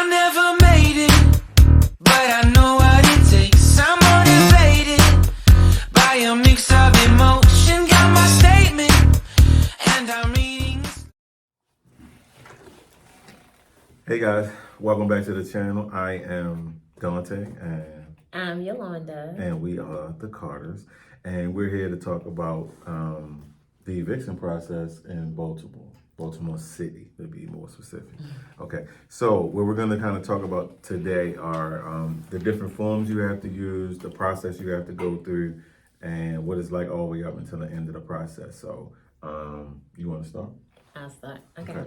I never made it, but I know what it takes. I'm motivated by a mix of emotion. Got my statement, and I'm reading. Hey guys, welcome back to the channel. I am Dante and I'm Yolanda. And we are the Carters, and we're here to talk about the eviction process in Baltimore City, to be more specific. Okay, so what we're going to kind of talk about today are the different forms you have to use, the process you have to go through, and what it's like all the way up until the end of the process. So, you want to start? I'll start. Okay.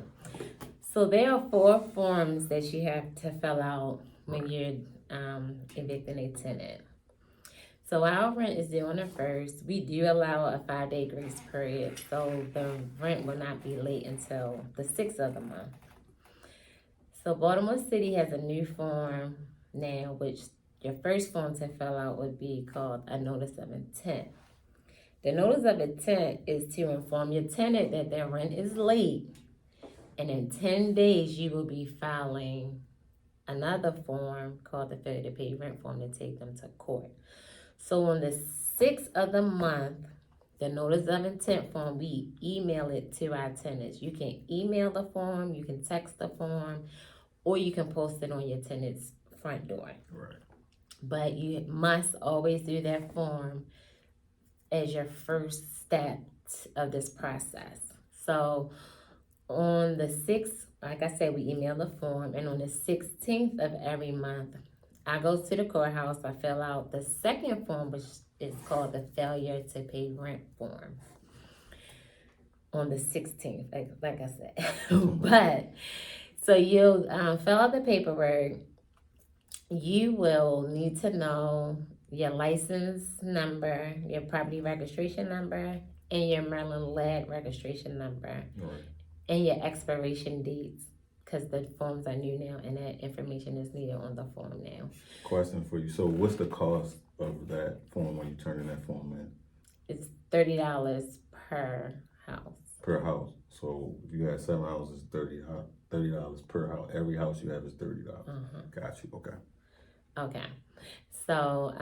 So there are 4 forms that you have to fill out when you're evicting a tenant. So our rent is due on the 1st. We do allow a 5-day grace period, so the rent will not be late until the 6th of the month. So Baltimore City has a new form now, which your first form to fill out would be called a notice of intent. The notice of intent is to inform your tenant that their rent is late, and in 10 days you will be filing another form called the failure to pay rent form to take them to court. So on the 6th of the month, the notice of intent form, we email it to our tenants. You can email the form, you can text the form, or you can post it on your tenant's front door. Right. But you must always do that form as your first step of this process. So on the 6th, like I said, we email the form, and on the 16th of every month, I go to the courthouse, I fill out the second form, which is called the failure to pay rent form on the 16th, like I said. But, so you'll fill out the paperwork. You will need to know your license number, your property registration number, and your Maryland lead registration number, Right. and your expiration dates, because the forms are new now and that information is needed on the form now. Question for you. So what's the cost of that form when you turn in that form in? It's $30 per house. Per house. So if you have 7 houses, $30 per house. Every house you have is $30. Got you. Okay. Okay. So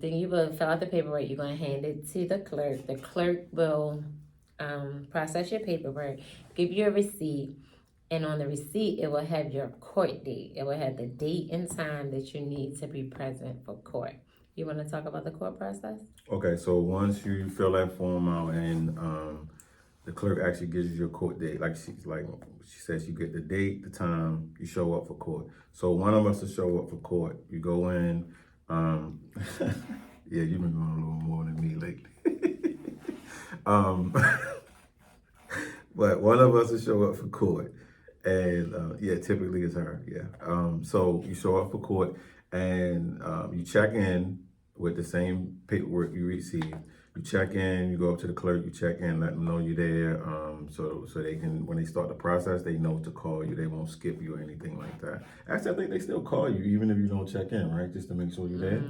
then you will fill out the paperwork. You're going to hand it to the clerk. The clerk will process your paperwork, give you a receipt, and on the receipt, it will have your court date. It will have the date and time that you need to be present for court. You want to talk about the court process? Okay, so once you fill that form out and the clerk actually gives you your court date, like she says, you get the date, the time, you show up for court. So one of us will show up for court. You go in. Yeah, you've been going a little more than me lately. But one of us will show up for court. And yeah, typically it's her. Yeah. So you show up for court and you check in with the same paperwork you receive. You check in, you go up to the clerk, you check in, let them know you're there. So they can, when they start the process, they know to call you. They won't skip you or anything like that. Actually, I think they still call you even if you don't check in, right? Just to make sure you're there.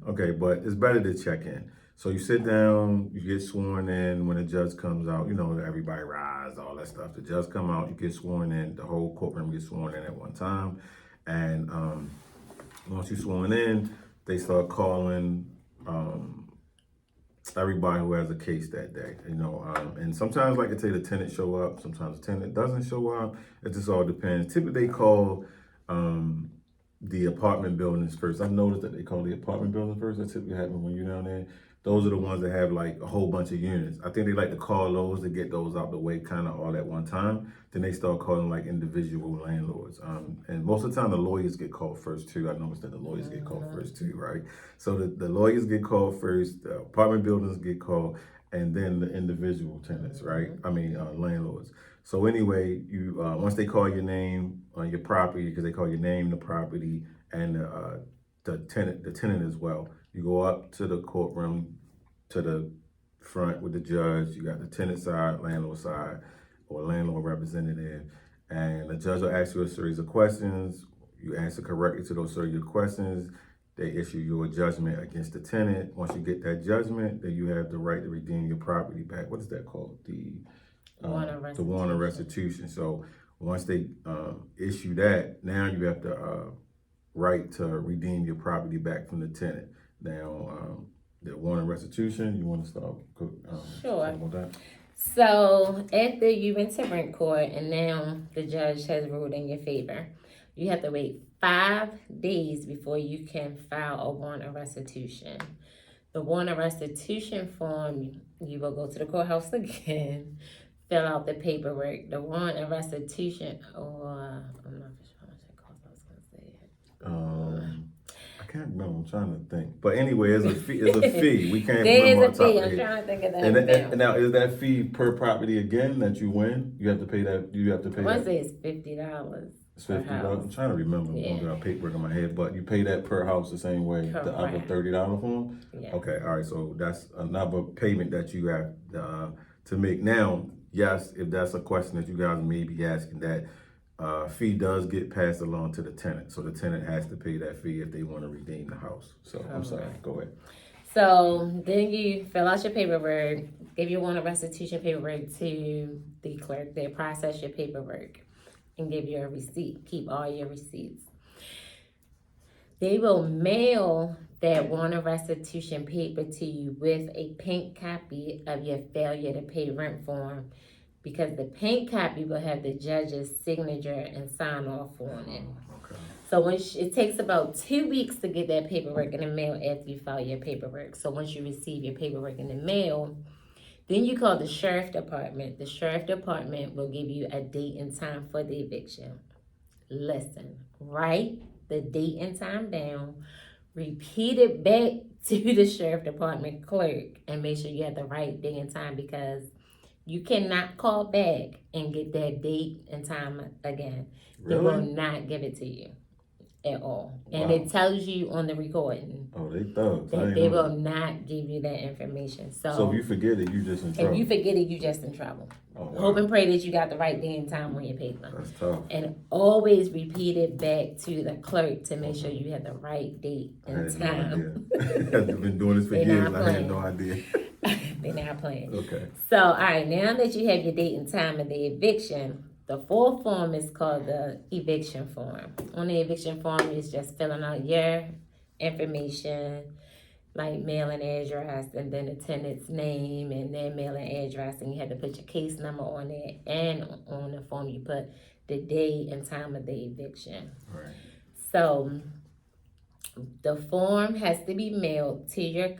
Okay, but it's better to check in. So you sit down, you get sworn in. When the judge comes out, you know, everybody rise, all that stuff. The judge come out, you get sworn in. The whole courtroom gets sworn in at one time. And once you're sworn in, they start calling everybody who has a case that day, you know. And sometimes, like I say, the tenant show up. Sometimes the tenant doesn't show up. It just all depends. Typically, they call the apartment buildings first. I've noticed that they call the apartment buildings first. That typically happens when you're down there. Those are the ones that have like a whole bunch of units. I think they like to call those to get those out the way kind of all at one time. Then they start calling like individual landlords. And most of the time the lawyers get called first too. I noticed that the lawyers get called first too, right? So the lawyers get called first, the apartment buildings get called, and then the individual tenants, right? I mean, landlords. So anyway, you once they call your name on your property, because they call your name, the property, and the tenant as well. You go up to the courtroom, to the front with the judge. You got the tenant side, landlord side, or landlord representative. And the judge will ask you a series of questions. You answer correctly to those series of questions. They issue you a judgment against the tenant. Once you get that judgment, then you have the right to redeem your property back. What is that called? The warrant of restitution. So Once they issue that, now you have to right to redeem your property back from the tenant. Now, the warning restitution, you want to start Sure. talking about that? So after you went to rent court and now the judge has ruled in your favor, you have to wait 5 days before you can file a warrant of restitution. The warrant of restitution form, you will go to the courthouse again, fill out the paperwork. The warrant of restitution, I'm not sure how much it costs. I was gonna say it. I can't remember. I'm trying to think. But anyway, it's a fee. It's a fee. We can't There remember is a off the top fee. of I'm the head. trying to think of that. And now, is that fee per property again that you win? You have to pay that. You have to pay I want to that. say it's $50. It's $50. I'm trying to remember. Yeah. I got paperwork in my head, but you pay that per house the same way. The other Correct. $30 form. Yeah. Okay. All right. So that's another payment that you have to make. Now, yes, if that's a question that you guys may be asking, that fee does get passed along to the tenant. So the tenant has to pay that fee if they want to redeem the house. So I'm sorry. Go ahead. So then you fill out your paperwork, give your warrant of restitution paperwork to the clerk. They process your paperwork and give you a receipt. Keep all your receipts. They will mail that warrant of restitution paper to you with a pink copy of your failure to pay rent form, because the pink copy will have the judge's signature and sign off on it. Okay. So it takes about 2 weeks to get that paperwork in the mail after you file your paperwork. So once you receive your paperwork in the mail, then you call the sheriff department. The sheriff department will give you a date and time for the eviction. Listen, write the date and time down, repeat it back to the sheriff department clerk, and make sure you have the right day and time, because you cannot call back and get that date and time again. They will Really? not give it to you at all. And Wow. it tells you on the recording Oh, they thugs. I that ain't they know will that. not give you that information. So if you forget it, you just in trouble. if you forget it, you just in trouble. Oh, wow. Hope and pray that you got the right day and time on your paper. That's tough. And always repeat it back to the clerk to make sure you have the right date I and had no time. idea. I've been doing this for They years. not I had playing. no idea. They're not playing. Okay. So, all right, now that you have your date and time of the eviction, the fourth form is called the eviction form. On the eviction form, it's just filling out your information, like mailing address, and then the tenant's name and their mailing address, and you have to put your case number on it, and on the form you put the day and time of the eviction. All right. So the form has to be mailed to your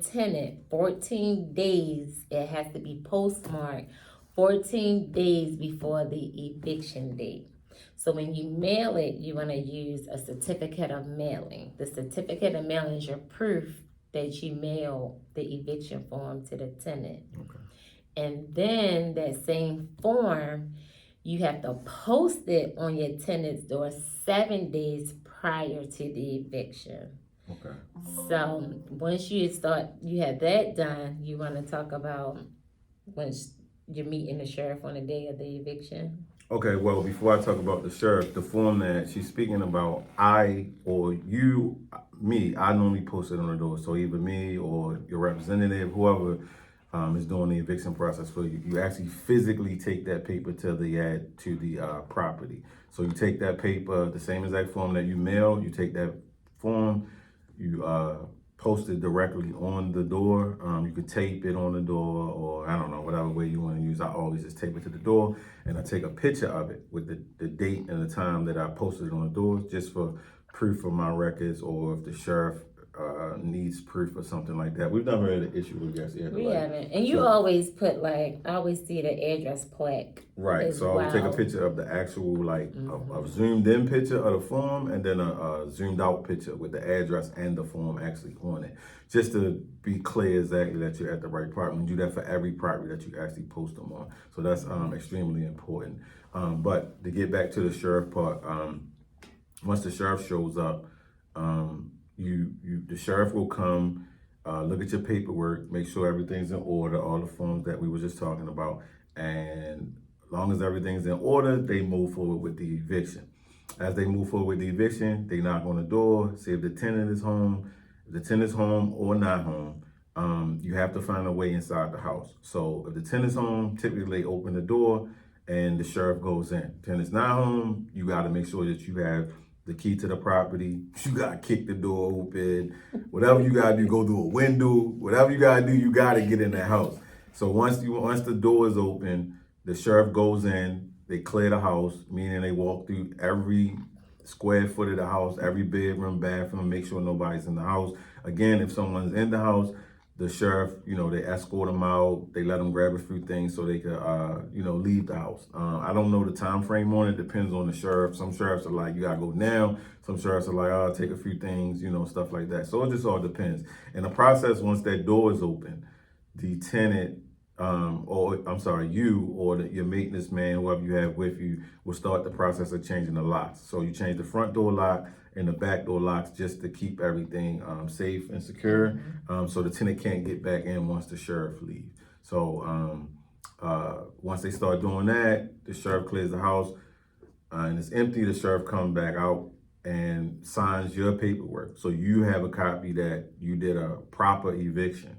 tenant 14 days. It has to be postmarked 14 days before the eviction date. So when you mail it, you want to use a certificate of mailing. The certificate of mailing is your proof that you mail the eviction form to the tenant. Okay. And then that same form, you have to post it on your tenant's door 7 days prior to the eviction. Okay. So once you have that done, you want to talk about once you're meeting the sheriff on the day of the eviction. Okay, well, before I talk about the sheriff, the form that she's speaking about, I normally post it on the door. So either me or your representative, whoever is doing the eviction process for you, you actually physically take that paper to the property. So you take that paper, the same exact form that you mail, you take that form, you post it directly on the door. You could tape it on the door, or I don't know, whatever way you want to use. I always just tape it to the door, and I take a picture of it with the date and the time that I posted it on the door, just for proof of my records, or if the sheriff needs proof or something like that. We've never had an issue with guests yet. We haven't. And you always put I always see the address plaque. Right, so I would take a picture of the actual, a zoomed in picture of the form, and then a zoomed out picture with the address and the form actually on it. Just to be clear exactly that you're at the right property. We do that for every property that you actually post them on. So that's extremely important. But to get back to the sheriff part, once the sheriff shows up, the sheriff will come, look at your paperwork, make sure everything's in order, all the forms that we were just talking about, and as long as everything's in order, they move forward with the eviction. As they move forward with the eviction, they knock on the door, see if the tenant is home. If the tenant's home or not home, you have to find a way inside the house. So if the tenant's home, typically they open the door and the sheriff goes in. Tenant's not home, you got to make sure that you have the key to the property. You got to kick the door open. Whatever you got to do, go through a window. Whatever you got to do, you got to get in that house. So once the door is open, the sheriff goes in, they clear the house, meaning they walk through every square foot of the house, every bedroom, bathroom, make sure nobody's in the house. Again, if someone's in the house, the sheriff, they escort them out. They let them grab a few things so they could, leave the house. I don't know the time frame on it. Depends on the sheriff. Some sheriffs are like, you gotta go now. Some sheriffs are like, oh, take a few things, stuff like that. So it just all depends. And the process, once that door is open, the tenant, you or your maintenance man, whoever you have with you, will start the process of changing the locks. So you change the front door lock and the back door locks just to keep everything safe and secure, so the tenant can't get back in once the sheriff leaves. So once they start doing that, the sheriff clears the house and it's empty. The sheriff comes back out and signs your paperwork. So you have a copy that you did a proper eviction.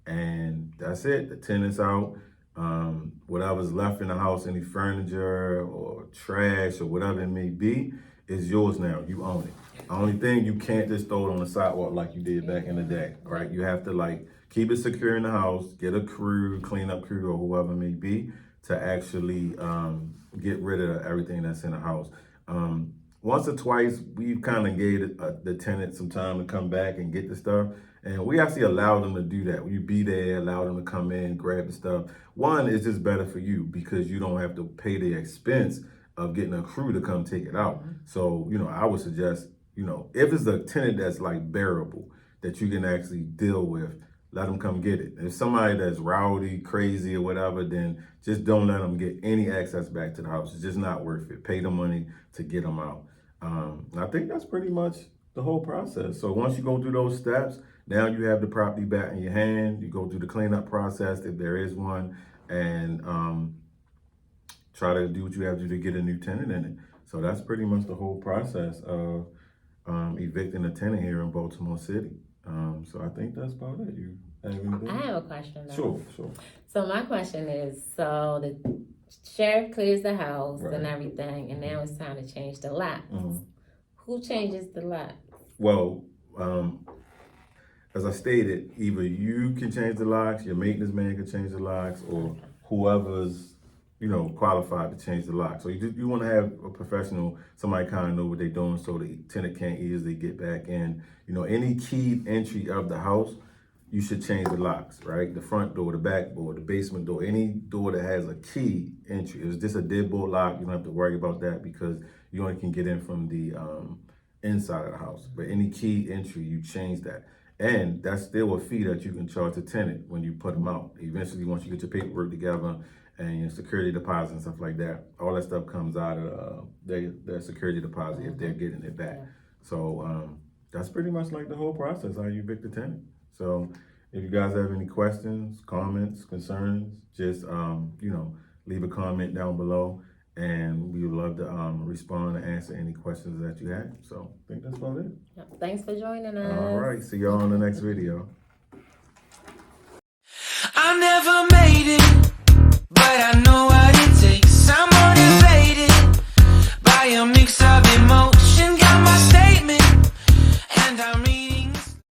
And that's it. The tenant's out. Whatever's left in the house, any furniture or trash or whatever it may be, is yours now. You own it. The only thing, you can't just throw it on the sidewalk like you did back in the day, right? You have to keep it secure in the house, get a crew, cleanup crew or whoever it may be to actually get rid of everything that's in the house. Once or twice, we've kind of gave the tenant some time to come back and get the stuff. And we actually allow them to do that. When you be there, allow them to come in, grab the stuff. One, is just better for you because you don't have to pay the expense of getting a crew to come take it out. So, I would suggest, if it's a tenant that's bearable, that you can actually deal with, let them come get it. If somebody that's rowdy, crazy or whatever, then just don't let them get any access back to the house. It's just not worth it. Pay the money to get them out. I think that's pretty much the whole process. So once you go through those steps, now you have the property back in your hand. You go through the cleanup process if there is one, and try to do what you have to do to get a new tenant in it. So that's pretty much the whole process of evicting a tenant here in Baltimore City. So I think that's about it. You have anything? I have a question though. Sure. So my question is, so the sheriff clears the house Right. and everything, and now it's time to change the locks. Who changes the locks? Well, as I stated, either you can change the locks, your maintenance man can change the locks, or whoever's qualified to change the lock. So you want to have a professional, somebody kind of know what they're doing, so the tenant can't easily get back in. Any keyed entry of the house, you should change the locks, right? The front door, the back door, the basement door, any door that has a key entry. If it's just a deadbolt lock, you don't have to worry about that because you only can get in from the inside of the house. But any key entry, you change that. And that's still a fee that you can charge a tenant when you put them out. Eventually, once you get your paperwork together and your security deposit and stuff like that, all that stuff comes out of their security deposit if they're getting it back. So that's pretty much the whole process, how you evict a tenant. So if you guys have any questions, comments, concerns, just, leave a comment down below. And we would love to respond and answer any questions that you have. So I think that's about it. Thanks for joining us. All right. See y'all on the next video.